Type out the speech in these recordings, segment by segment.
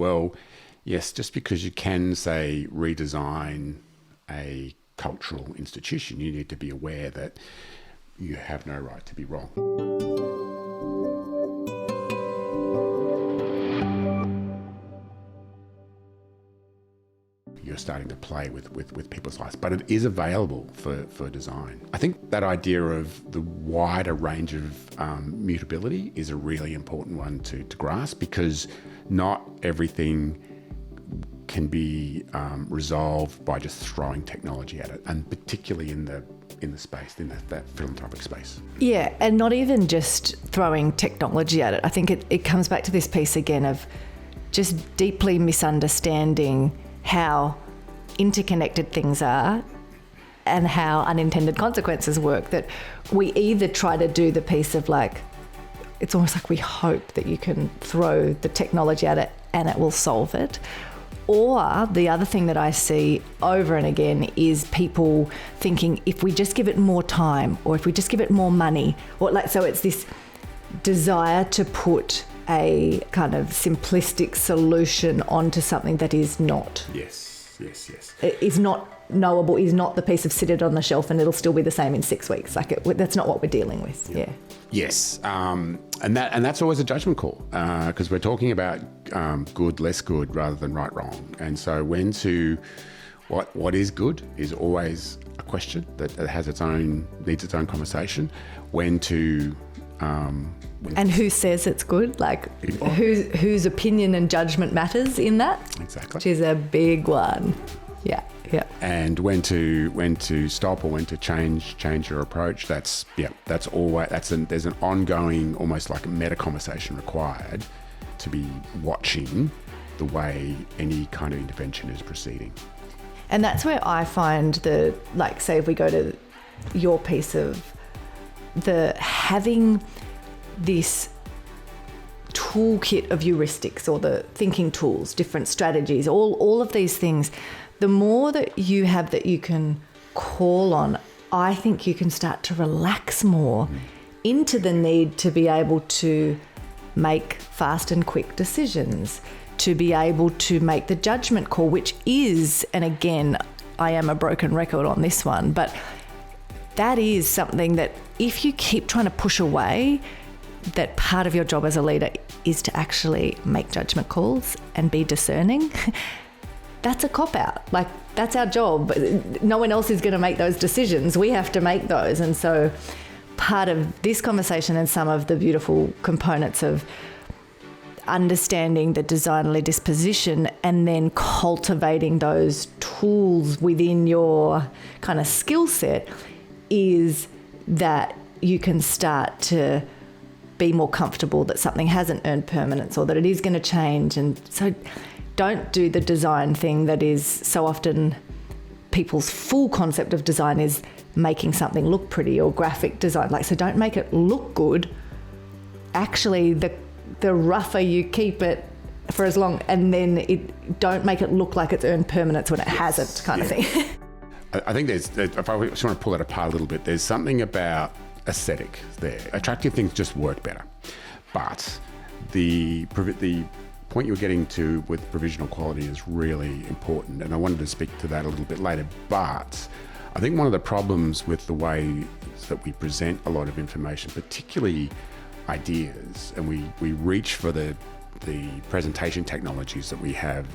Well, yes, just because you can, say, redesign a cultural institution, you need to be aware that you have no right to be wrong. You're starting to play with people's lives, but it is available for design. I think that idea of the wider range of mutability is a really important one to grasp, because not everything can be resolved by just throwing technology at it, and particularly in the space, in that philanthropic space. Yeah, and not even just throwing technology at it. I think it comes back to this piece again of just deeply misunderstanding how interconnected things are and how unintended consequences work, that we either try to do the piece of like, it's almost like we hope that you can throw the technology at it and it will solve it. Or the other thing that I see over and again is people thinking if we just give it more time, or if we just give it more money, or like, so it's this desire to put a kind of simplistic solution onto something that is not. Yes. Is not knowable, is not the piece of sit it on the shelf and it'll still be the same in 6 weeks. Like that's not what we're dealing with. Yeah. Yes, and that's always a judgment call, because we're talking about good, less good, rather than right, wrong. And so what is good is always a question that has needs its own conversation. And who says it's good? Like whose opinion and judgment matters in that? Exactly. Which is a big one. Yeah. And when to stop or when to change your approach. There's an ongoing, almost like a meta conversation required to be watching the way any kind of intervention is proceeding. And that's where I find say if we go to your piece of having this toolkit of heuristics, or the thinking tools, different strategies, all of these things, the more that you have that you can call on, I think you can start to relax more into the need to be able to make fast and quick decisions, to be able to make the judgment call, which is, and again, I am a broken record on this one, but that is something that if you keep trying to push away, that part of your job as a leader is to actually make judgment calls and be discerning. That's a cop-out. Like, that's our job. No one else is going to make those decisions. We have to make those. And so part of this conversation and some of the beautiful components of understanding the designerly disposition and then cultivating those tools within your kind of skill set is that you can start to be more comfortable that something hasn't earned permanence or that it is going to change. And so don't do the design thing that is so often people's full concept of design is making something look pretty or graphic design. Like, so don't make it look good. Actually, the rougher you keep it for as long, and then don't make it look like it's earned permanence when it hasn't, kind of thing. I think if I just want to pull that apart a little bit, there's something about aesthetic there. Attractive things just work better. But the point you're getting to with provisional quality is really important, and I wanted to speak to that a little bit later. But I think one of the problems with the way that we present a lot of information, particularly ideas, and we reach for the presentation technologies that we have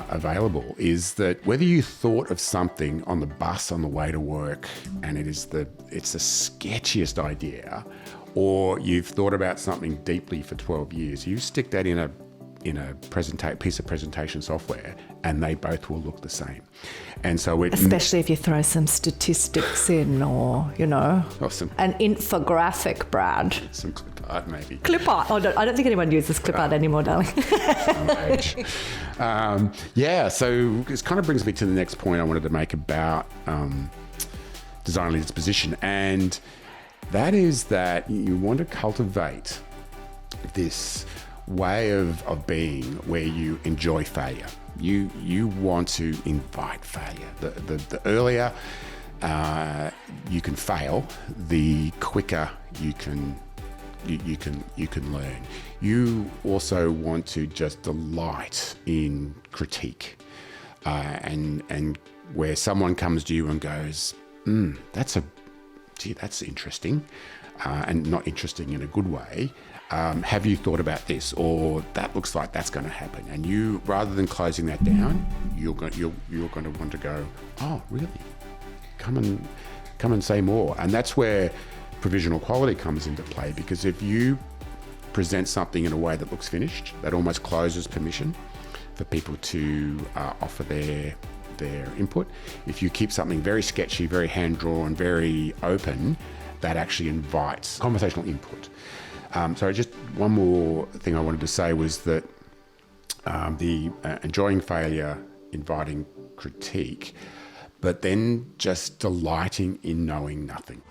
available, is that whether you thought of something on the bus on the way to work and it's the sketchiest idea, or you've thought about something deeply for 12 years, you stick that in a piece of presentation software and they both will look the same. And so especially if you throw some statistics in, or awesome. An infographic, Brad. Some clip art, maybe. Clip art. Oh, no, I don't think anyone uses clip art anymore, darling. So this kind of brings me to the next point I wanted to make about designerly disposition, and that is that you want to cultivate this way of being where you enjoy failure. You want to invite failure. The earlier you can fail, the quicker you can you can learn. You also want to just delight in critique, and where someone comes to you and goes, that's interesting, and not interesting in a good way. Have you thought about this? Or that looks like that's going to happen. And you, rather than closing that down, you're going to want to go, oh, really? Come and say more. And that's where provisional quality comes into play, because if you present something in a way that looks finished, that almost closes permission for people to offer their input. If you keep something very sketchy, very hand-drawn, very open, that actually invites conversational input. So just one more thing I wanted to say was that the enjoying failure, inviting critique, but then just delighting in knowing nothing.